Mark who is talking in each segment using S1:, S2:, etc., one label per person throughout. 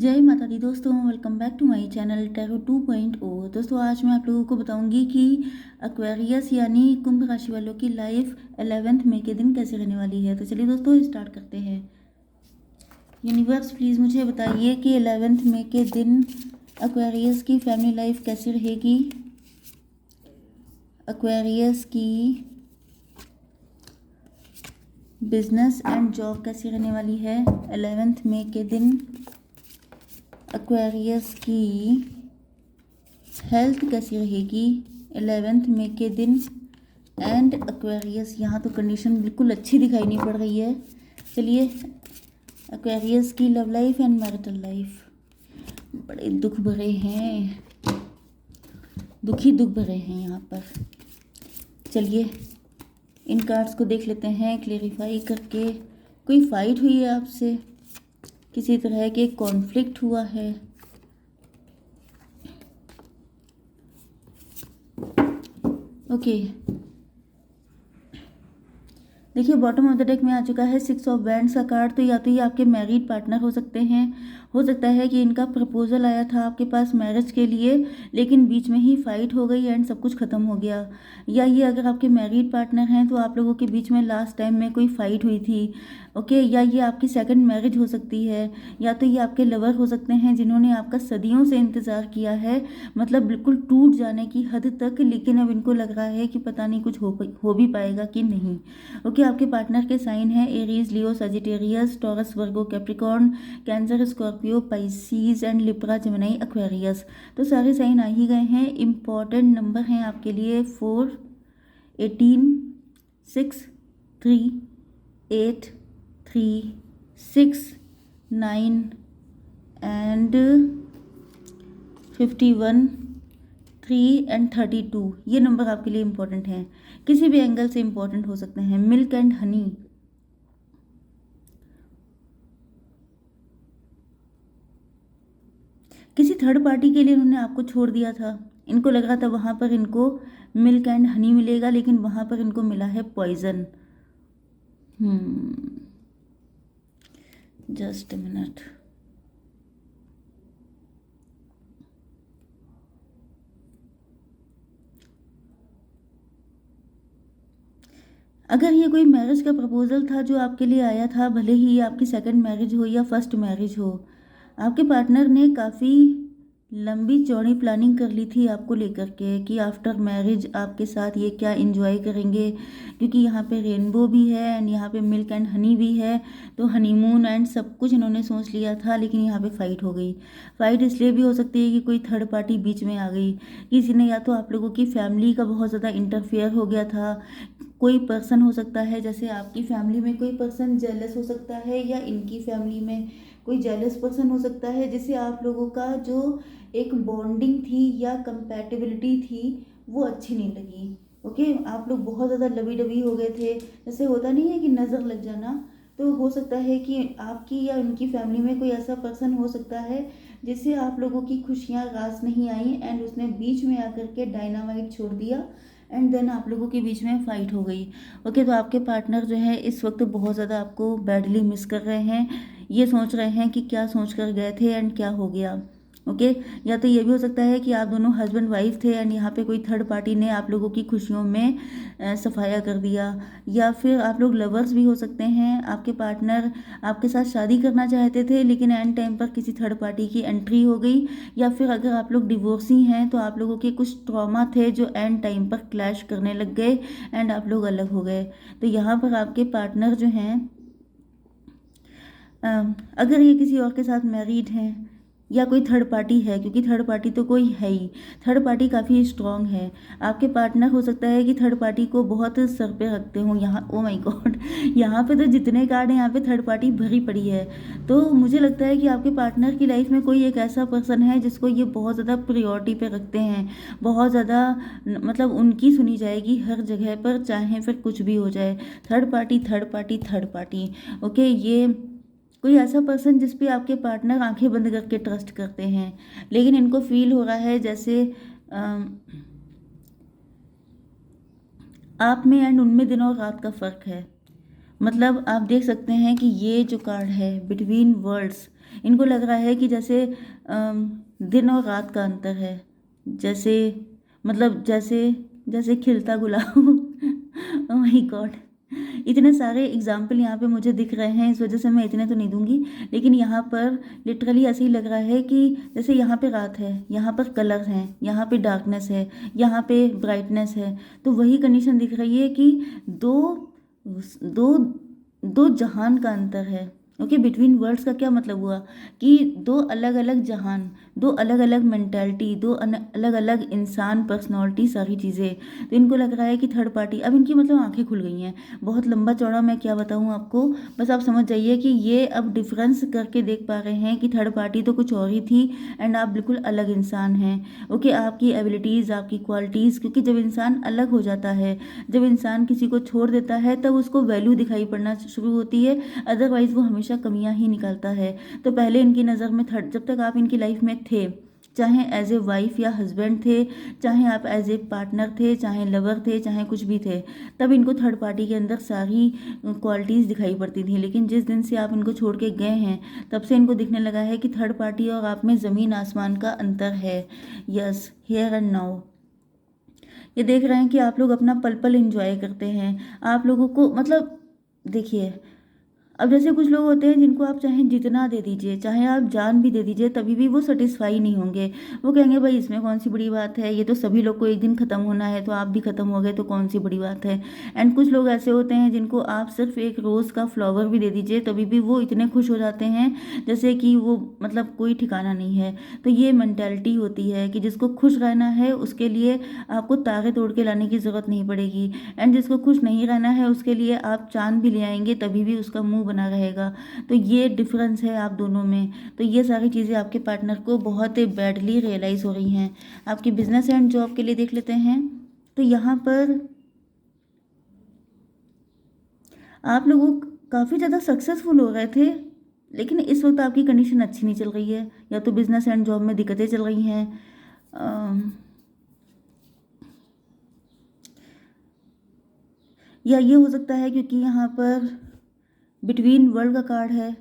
S1: जय माता दी दोस्तों, welcome back to my channel tarot 2.0। दोस्तों आज मैं आप लोगों को बताऊंगी कि एक्वेरियस यानी कुंभ राशि वालों की लाइफ 11 मई के दिन कैसे रहने वाली है। तो चलिए दोस्तों स्टार्ट करते हैं। यूनिवर्स प्लीज़ मुझे बताइए कि 11 मई के दिन एक्वेरियस की फैमिली लाइफ कैसी रहेगी। एक्वेरियस की बिजनेस एंड जॉब कैसी रहने वाली है 11 मई के दिन। एक्वेरियस की हेल्थ कैसी रहेगी 11 मई के दिन। एंड एक्वेरियस, यहाँ तो कंडीशन बिल्कुल अच्छी दिखाई नहीं पड़ रही है। चलिए एक्वेरियस की love life and marital life, बड़े दुख भरे हैं, दुखी दुख भरे हैं यहाँ पर। चलिए इन कार्ड्स को देख लेते हैं क्लेरिफाई करके। कोई फाइट हुई है आपसे, किसी तरह के कॉन्फ्लिक्ट हुआ है। ओके देखिए बॉटम ऑफ द डेक में आ चुका है 6 ऑफ वैंड्स का कार्ड। तो या तो ये आपके मैरिड पार्टनर हो सकते हैं, हो सकता है कि इनका प्रपोजल आया था आपके पास मैरिज के लिए, लेकिन बीच में ही फाइट हो गई एंड सब कुछ ख़त्म हो गया। या ये अगर आपके मैरिड पार्टनर हैं तो आप लोगों के बीच में लास्ट टाइम में कोई फाइट हुई थी। ओके या ये आपकी सेकंड मैरिज हो सकती है, या तो ये आपके लवर हो सकते हैं जिन्होंने आपका सदियों से इंतज़ार किया है, मतलब बिल्कुल टूट जाने की हद तक, लेकिन अब इनको लग रहा है कि पता नहीं कुछ हो भी पाएगा कि नहीं। ओके आपके पार्टनर के साइन है Aries, Leo, Sagittarius, taurus, Virgo, Capricorn, cancer, Scorpio, Pisces and Libra, Gemini, Aquarius. तो सारे साइन आ ही गए हैं। इम्पॉर्टेंट नंबर हैं आपके लिए 4, 18, 6, 3, 8, 3, 6, 9 एंड 51, 3 एंड 32। ये नंबर आपके लिए इम्पोर्टेंट हैं, किसी भी एंगल से इम्पोर्टेंट हो सकते हैं। मिल्क एंड हनी, किसी थर्ड पार्टी के लिए इन्होंने आपको छोड़ दिया था। इनको लग रहा था वहाँ पर इनको मिल्क एंड हनी मिलेगा, लेकिन वहाँ पर इनको मिला है पॉइजन। Just a minute. अगर ये कोई मैरिज का प्रपोजल था जो आपके लिए आया था, भले ही ये आपकी सेकंड मैरिज हो या फर्स्ट मैरिज हो, आपके पार्टनर ने काफ़ी लंबी चौड़ी प्लानिंग कर ली थी आपको लेकर के कि आफ्टर मैरिज आपके साथ ये क्या एंजॉय करेंगे, क्योंकि यहाँ पे रेनबो भी है एंड यहाँ पे मिल्क एंड हनी भी है। तो हनीमून एंड सब कुछ इन्होंने सोच लिया था, लेकिन यहाँ पे फाइट हो गई। फाइट इसलिए भी हो सकती है कि कोई थर्ड पार्टी बीच में आ गई, किसी ने, या तो आप लोगों की फैमिली का बहुत ज़्यादा इंटरफेयर हो गया था। कोई पर्सन हो सकता है, जैसे आपकी फैमिली में कोई पर्सन जेलस हो सकता है, या इनकी फैमिली में कोई जेलस पर्सन हो सकता है, जिससे आप लोगों का जो एक बॉन्डिंग थी या कंपैटिबिलिटी थी वो अच्छी नहीं लगी। ओके आप लोग बहुत ज़्यादा लवी डवी हो गए थे, जैसे होता नहीं है कि नज़र लग जाना। तो हो सकता है कि आपकी या उनकी फैमिली में कोई ऐसा पर्सन हो सकता है जिससे आप लोगों की खुशियाँ रास नहीं आई एंड उसने बीच में आकर के डायनामाइट छोड़ दिया एंड देन आप लोगों के बीच में फाइट हो गई। ओके तो आपके पार्टनर जो है इस वक्त बहुत ज़्यादा आपको बैडली मिस कर रहे हैं। ये सोच रहे हैं कि क्या सोच कर गए थे एंड क्या हो गया। ओके या तो ये भी हो सकता है कि आप दोनों हस्बैंड वाइफ थे एंड यहाँ पे कोई थर्ड पार्टी ने आप लोगों की खुशियों में सफाया कर दिया। या फिर आप लोग लवर्स भी हो सकते हैं, आपके पार्टनर आपके साथ शादी करना चाहते थे लेकिन एंड टाइम पर किसी थर्ड पार्टी की एंट्री हो गई। या फिर अगर आप लोग डिवोर्सी हैं तो आप लोगों के कुछ ट्रॉमा थे जो एंड टाइम पर क्लैश करने लग गए एंड आप लोग अलग हो गए। तो यहाँ पर आपके पार्टनर जो हैं, अगर ये किसी और के साथ मैरिड हैं या कोई थर्ड पार्टी है, क्योंकि थर्ड पार्टी तो कोई है ही, थर्ड पार्टी काफ़ी स्ट्रांग है। आपके पार्टनर हो सकता है कि थर्ड पार्टी को बहुत सर पे रखते हों। यहाँ ओ माय गॉड, यहाँ पे तो जितने कार्ड हैं यहाँ पे थर्ड पार्टी भरी पड़ी है। तो मुझे लगता है कि आपके पार्टनर की लाइफ में कोई एक ऐसा पर्सन है जिसको ये बहुत ज़्यादा प्रियोरिटी पे रखते हैं, बहुत ज़्यादा, मतलब उनकी सुनी जाएगी हर जगह पर, चाहे फिर कुछ भी हो जाए। Third party third party third party. Okay ये कोई ऐसा पर्सन जिस पे आपके पार्टनर आंखें बंद करके ट्रस्ट करते हैं, लेकिन इनको फील हो रहा है जैसे आप में एंड उनमें दिन और रात का फ़र्क है। मतलब आप देख सकते हैं कि ये जो कार्ड है बिटवीन वर्ल्ड्स, इनको लग रहा है कि जैसे दिन और रात का अंतर है। जैसे मतलब जैसे जैसे खिलता गुलाब ओह माय गॉड, इतने सारे एग्जाम्पल यहाँ पे मुझे दिख रहे हैं, इस वजह से मैं इतने तो नहीं दूंगी, लेकिन यहाँ पर लिटरली ऐसे ही लग रहा है कि जैसे यहाँ पे रात है, यहाँ पर कलर हैं, यहाँ पे डार्कनेस है, यहाँ पे ब्राइटनेस है। तो वही कंडीशन दिख रही है कि दो दो दो जहान का अंतर है। ओके, बिटवीन वर्ल्ड्स का क्या मतलब हुआ कि दो अलग अलग जहान, दो अलग अलग मेंटालिटी, दो अलग अलग इंसान, पर्सनालिटी, सारी चीज़ें। तो इनको लग रहा है कि थर्ड पार्टी, अब इनकी मतलब आंखें खुल गई हैं। बहुत लंबा चौड़ा मैं क्या बताऊं आपको, बस आप समझ जाइए कि ये अब डिफरेंस करके देख पा रहे हैं कि थर्ड पार्टी तो कुछ और ही थी एंड आप बिल्कुल अलग इंसान हैं। ओके, आपकी एबिलिटीज़, आपकी क्वालिटीज़, क्योंकि जब इंसान अलग हो जाता है, जब इंसान किसी को छोड़ देता है, तब उसको वैल्यू दिखाई पड़ना शुरू होती है, अदरवाइज वो हमेशा कमियां ही निकालता है। तो पहले इनकी नज़र में थर्ड, जब तक आप इनकी लाइफ में थे, चाहे एज ए वाइफ या हस्बैंड थे, चाहे आप एज ए पार्टनर थे, चाहे लवर थे, चाहे कुछ भी थे, तब इनको थर्ड पार्टी के अंदर सारी क्वालिटीज़ दिखाई पड़ती थी। लेकिन जिस दिन से आप इनको छोड़ के गए हैं, तब से इनको दिखने लगा है कि थर्ड पार्टी और आप में ज़मीन आसमान का अंतर है। Yes, here and now. ये देख रहे हैं कि आप लोग अपना पल पल एंजॉय करते हैं। आप लोगों को मतलब देखिए, अब जैसे कुछ लोग होते हैं जिनको आप चाहे जितना दे दीजिए, चाहे आप जान भी दे दीजिए, तभी भी वो सेटिस्फाई नहीं होंगे। वो कहेंगे भाई इसमें कौन सी बड़ी बात है, ये तो सभी लोग को एक दिन ख़त्म होना है, तो आप भी ख़त्म हो गए तो कौन सी बड़ी बात है। एंड कुछ लोग ऐसे होते हैं जिनको आप सिर्फ एक रोज़ का फ्लावर भी दे दीजिए, तभी भी वो इतने खुश हो जाते हैं जैसे कि वो मतलब कोई ठिकाना नहीं है। तो ये मैंटेलिटी होती है कि जिसको खुश रहना है उसके लिए आपको तारे तोड़ के लाने की ज़रूरत नहीं पड़ेगी, एंड जिसको खुश नहीं रहना है उसके लिए आप चांद भी ले आएंगे तभी भी उसका मुंह बना रहेगा। तो ये डिफरेंस है आप दोनों में। तो ये सारी चीज़ें आपके पार्टनर को बहुत बैडली रियलाइज़ हो रही हैं। आपकी बिजनेस एंड जॉब के लिए देख लेते हैं। तो यहाँ पर आप लोग काफ़ी ज़्यादा सक्सेसफुल हो रहे थे, लेकिन इस वक्त आपकी कंडीशन अच्छी नहीं चल रही है, या तो बिजनेस एंड जॉब में दिक्कतें चल रही हैं, या ये हो सकता है क्योंकि यहाँ पर बिटवीन वर्ल्ड का कार्ड है।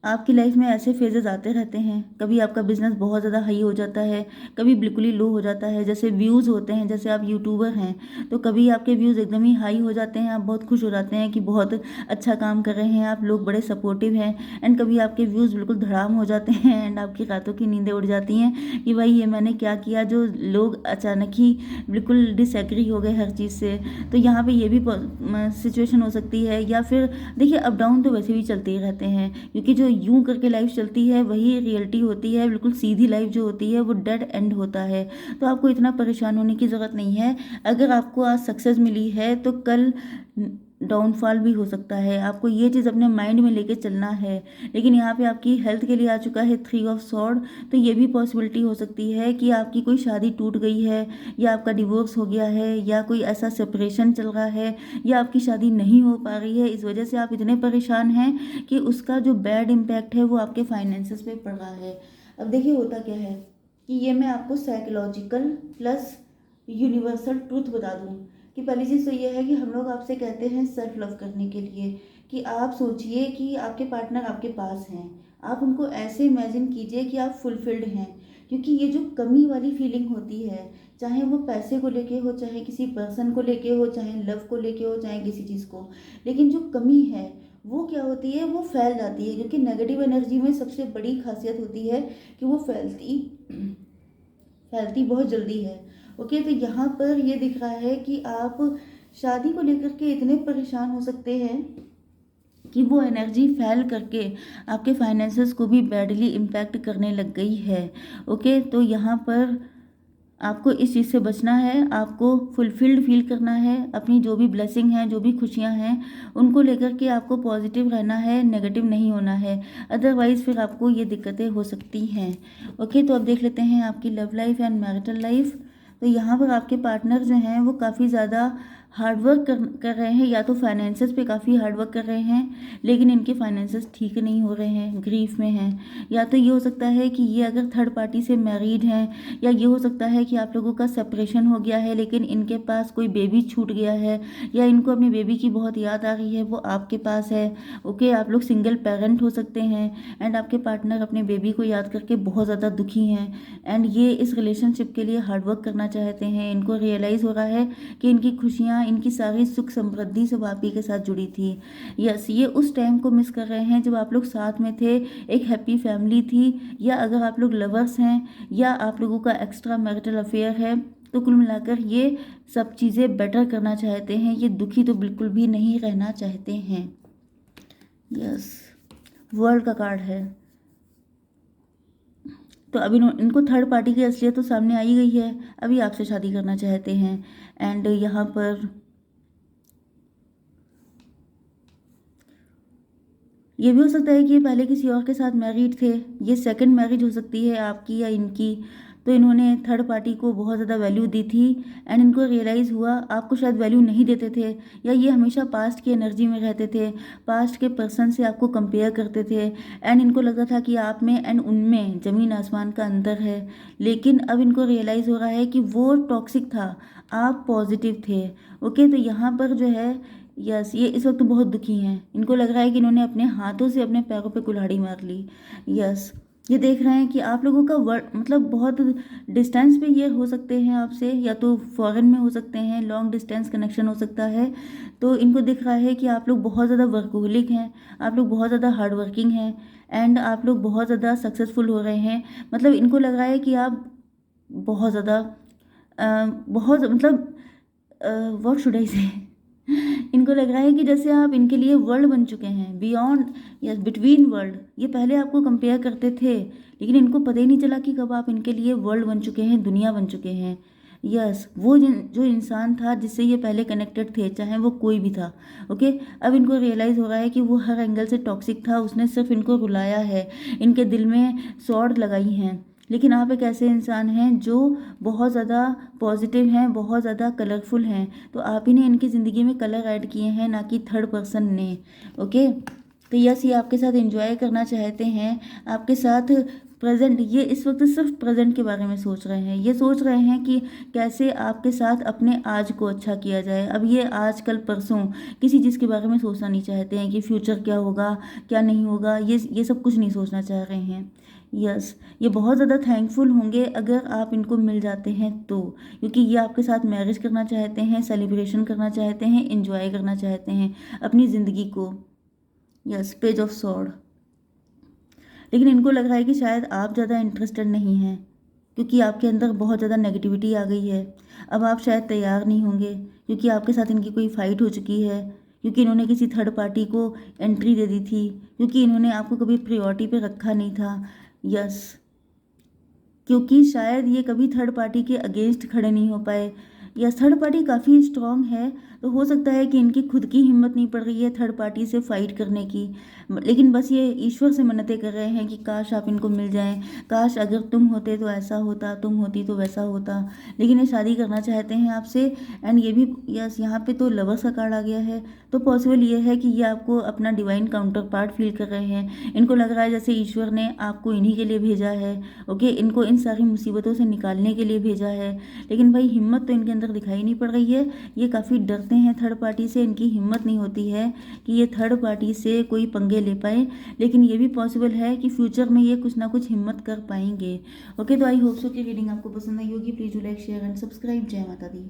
S1: आपकी लाइफ में ऐसे फेजेस आते रहते हैं, कभी आपका बिजनेस बहुत ज़्यादा हाई हो जाता है, कभी बिल्कुल ही लो हो जाता है। जैसे व्यूज़ होते हैं, जैसे आप यूट्यूबर हैं तो कभी आपके व्यूज़ एकदम ही हाई हो जाते हैं, आप बहुत खुश हो जाते हैं कि बहुत अच्छा काम कर रहे हैं, आप लोग बड़े सपोर्टिव हैं। एंड कभी आपके व्यूज़ बिल्कुल धड़ाम हो जाते हैं एंड आपकी रातों की नींदें उड़ जाती हैं कि भाई ये मैंने क्या किया, जो लोग अचानक ही बिल्कुल डिसएग्री हो गए हर चीज़ से। तो यहाँ पर ये भी सिचुएशन हो सकती है। या फिर देखिए, अप डाउन तो वैसे भी चलते ही रहते हैं, क्योंकि जो यूं करके लाइफ चलती है वही रियलिटी होती है। बिल्कुल सीधी लाइफ जो होती है वो डेड एंड होता है। तो आपको इतना परेशान होने की ज़रूरत नहीं है। अगर आपको आज सक्सेस मिली है तो कल डाउनफॉल भी हो सकता है, आपको ये चीज़ अपने माइंड में लेके चलना है। लेकिन यहाँ पे आपकी हेल्थ के लिए आ चुका है 3 ऑफ सॉर्ड, तो ये भी पॉसिबिलिटी हो सकती है कि आपकी कोई शादी टूट गई है, या आपका डिवोर्स हो गया है, या कोई ऐसा सेपरेशन चल रहा है, या आपकी शादी नहीं हो पा रही है। इस वजह से आप इतने परेशान हैं कि उसका जो बैड इम्पैक्ट है वो आपके फाइनेंसेस पे पड़ रहा है। अब देखिए होता क्या है कि ये मैं आपको साइकोलॉजिकल प्लस यूनिवर्सल ट्रूथ बता दूं कि पहली चीज़ तो ये है कि हम लोग आपसे कहते हैं सेल्फ लव करने के लिए, कि आप सोचिए कि आपके पार्टनर आपके पास हैं, आप उनको ऐसे इमेजिन कीजिए कि आप फुलफिल्ड हैं। क्योंकि ये जो कमी वाली फीलिंग होती है, चाहे वो पैसे को लेके हो, चाहे किसी पर्सन को लेके हो, चाहे लव को लेके हो, चाहे किसी चीज़ को, लेकिन जो कमी है वो क्या होती है, वो फैल जाती है। क्योंकि नेगेटिव एनर्जी में सबसे बड़ी खासियत होती है कि वो फैलती फैलती बहुत जल्दी है। ओके, तो यहाँ पर ये दिख रहा है कि आप शादी को लेकर के इतने परेशान हो सकते हैं कि वो एनर्जी फैल करके आपके फाइनेंसेस को भी बैडली इम्पैक्ट करने लग गई है। ओके, तो यहाँ पर आपको इस चीज़ से बचना है, आपको फुलफिल्ड फील करना है, अपनी जो भी ब्लेसिंग है, जो भी खुशियाँ हैं, उनको लेकर के आपको पॉजिटिव रहना है, नेगेटिव नहीं होना है। अदरवाइज़ फिर आपको ये दिक्कतें हो सकती हैं। ओके, तो अब देख लेते हैं आपकी love life and marital life. तो यहाँ पर आपके पार्टनर जो हैं वो काफ़ी ज़्यादा हार्ड वर्क कर रहे हैं, या तो फाइनेंसेस पे काफ़ी हार्ड वर्क कर रहे हैं लेकिन इनके फाइनेंसेस ठीक नहीं हो रहे हैं, ग्रीफ में हैं। या तो ये हो सकता है कि ये अगर थर्ड पार्टी से मैरिड हैं, या ये हो सकता है कि आप लोगों का सेपरेशन हो गया है लेकिन इनके पास कोई बेबी छूट गया है, या इनको अपनी बेबी की बहुत याद आ रही है, वो आपके पास है। ओके, आप लोग सिंगल पेरेंट हो सकते हैं एंड आपके पार्टनर अपने बेबी को याद करके बहुत ज़्यादा दुखी हैं एंड ये इस रिलेशनशिप के लिए हार्ड वर्क करना चाहते हैं। इनको रियलाइज़ हो रहा है कि इनकी खुशियाँ, इनकी सारी सुख समृद्धि सब आप ही के साथ जुड़ी थी। यस, ये उस टाइम को मिस कर रहे हैं जब आप लोग साथ में थे, एक हैप्पी फैमिली थी। या अगर आप लोग लवर्स हैं या आप लोगों का एक्स्ट्रा मैरिटल अफेयर है, तो कुल मिलाकर ये सब चीज़ें बेटर करना चाहते हैं। ये दुखी तो बिल्कुल भी नहीं रहना चाहते हैं। यस, वर्ल्ड का कार्ड है। तो अभी इनको थर्ड पार्टी की असलियत तो सामने आ ही गई है। अभी आपसे शादी करना चाहते हैं एंड यहाँ पर ये भी हो सकता है कि ये पहले किसी और के साथ मैरिड थे। ये सेकंड मैरिज हो सकती है आपकी या इनकी। तो इन्होंने थर्ड पार्टी को बहुत ज़्यादा वैल्यू दी थी एंड इनको रियलाइज़ हुआ आपको शायद वैल्यू नहीं देते थे, या ये हमेशा पास्ट की एनर्जी में रहते थे, पास्ट के पर्सन से आपको कंपेयर करते थे एंड इनको लगता था कि आप में एंड उनमें ज़मीन आसमान का अंतर है। लेकिन अब इनको रियलाइज़ हो रहा है कि वो टॉक्सिक था, आप पॉजिटिव थे। ओके, तो यहाँ पर जो है यस, ये इस वक्त बहुत दुखी हैं। इनको लग रहा है कि इन्होंने अपने हाथों से अपने पैरों पे कुल्हाड़ी मार ली। यस, ये देख रहे हैं कि आप लोगों का वर्क मतलब बहुत डिस्टेंस पे ये हो सकते हैं आपसे, या तो फॉरेन में हो सकते हैं, लॉन्ग डिस्टेंस कनेक्शन हो सकता है। तो इनको दिख रहा है कि आप लोग बहुत ज़्यादा वर्कोहलिक हैं, आप लोग बहुत ज़्यादा हार्ड वर्किंग हैं एंड आप लोग बहुत ज़्यादा सक्सेसफुल हो रहे हैं। मतलब इनको लग रहा है कि आप बहुत ज़्यादा बहुत मतलब व्हाट शुड आई से इनको लग रहा है कि जैसे आप इनके लिए वर्ल्ड बन चुके हैं, बियॉन्ड या बिटवीन वर्ल्ड। ये पहले आपको कंपेयर करते थे लेकिन इनको पता ही नहीं चला कि कब आप इनके लिए वर्ल्ड बन चुके हैं, दुनिया बन चुके हैं। यस, वो जो इंसान था जिससे ये पहले कनेक्टेड थे, चाहे वो कोई भी था। ओके, अब इनको रियलाइज़ हो रहा है कि वो हर एंगल से टॉक्सिक था, उसने सिर्फ इनको रुलाया है, इनके दिल में सौड़ लगाई हैं। लेकिन आप एक ऐसे इंसान हैं जो बहुत ज़्यादा पॉजिटिव हैं, बहुत ज़्यादा कलरफुल हैं। तो आप ही ने इनकी ज़िंदगी में कलर ऐड किए हैं, ना कि थर्ड पर्सन ने। ओके, तो यस, ये आपके साथ एंजॉय करना चाहते हैं, आपके साथ प्रेजेंट। ये इस वक्त सिर्फ प्रेजेंट के बारे में सोच रहे हैं। ये सोच रहे हैं कि कैसे आपके साथ अपने आज को अच्छा किया जाए। अब ये आज कल परसों किसी चीज़ के बारे में सोचना नहीं चाहते हैं कि फ्यूचर क्या होगा क्या नहीं होगा, ये सब कुछ नहीं सोचना चाह रहे हैं। यस, ये बहुत ज़्यादा थैंकफुल होंगे अगर आप इनको मिल जाते हैं तो, क्योंकि ये आपके साथ मैरिज करना चाहते हैं, सेलिब्रेशन करना चाहते हैं, एंजॉय करना चाहते हैं अपनी ज़िंदगी को। Yes, page of sword. लेकिन इनको लग रहा है कि शायद आप ज़्यादा इंटरेस्टेड नहीं हैं, क्योंकि आपके अंदर बहुत ज़्यादा नेगेटिविटी आ गई है। अब आप शायद तैयार नहीं होंगे, क्योंकि आपके साथ इनकी कोई फ़ाइट हो चुकी है, क्योंकि इन्होंने किसी थर्ड पार्टी को एंट्री दे दी थी, क्योंकि इन्होंने आपको कभी प्रायोरिटी पे रखा नहीं था। यस, क्योंकि शायद ये कभी थर्ड पार्टी के अगेंस्ट खड़े नहीं हो पाए, या थर्ड पार्टी काफ़ी स्ट्रांग है, तो हो सकता है कि इनकी खुद की हिम्मत नहीं पड़ रही है थर्ड पार्टी से फाइट करने की। लेकिन बस ये ईश्वर से मन्नतें कर रहे हैं कि काश आप इनको मिल जाएं, काश अगर तुम होते तो ऐसा होता, तुम होती तो वैसा होता। लेकिन ये शादी करना चाहते हैं आपसे एंड ये भी यस, यहाँ पे तो लवर्स का कार्ड आ गया है। तो पॉसिबल ये है कि ये आपको अपना डिवाइन काउंटर पार्ट फील कर रहे हैं। इनको लग रहा है जैसे ईश्वर ने आपको इन्हीं के लिए भेजा है। ओके, इनको इन सारी मुसीबतों से निकालने के लिए भेजा है। लेकिन भाई हिम्मत तो इनके अंदर दिखाई नहीं पड़ रही है। ये काफ़ी डरते हैं थर्ड पार्टी से, इनकी हिम्मत नहीं होती है कि ये थर्ड पार्टी से कोई पंगे ले पाए। लेकिन ये भी पॉसिबल है कि फ्यूचर में ये कुछ ना कुछ हिम्मत कर पाएंगे। ओके, तो आई होप सो कि रीडिंग आपको पसंद आई होगी। Please do like share and subscribe. जय माता दी।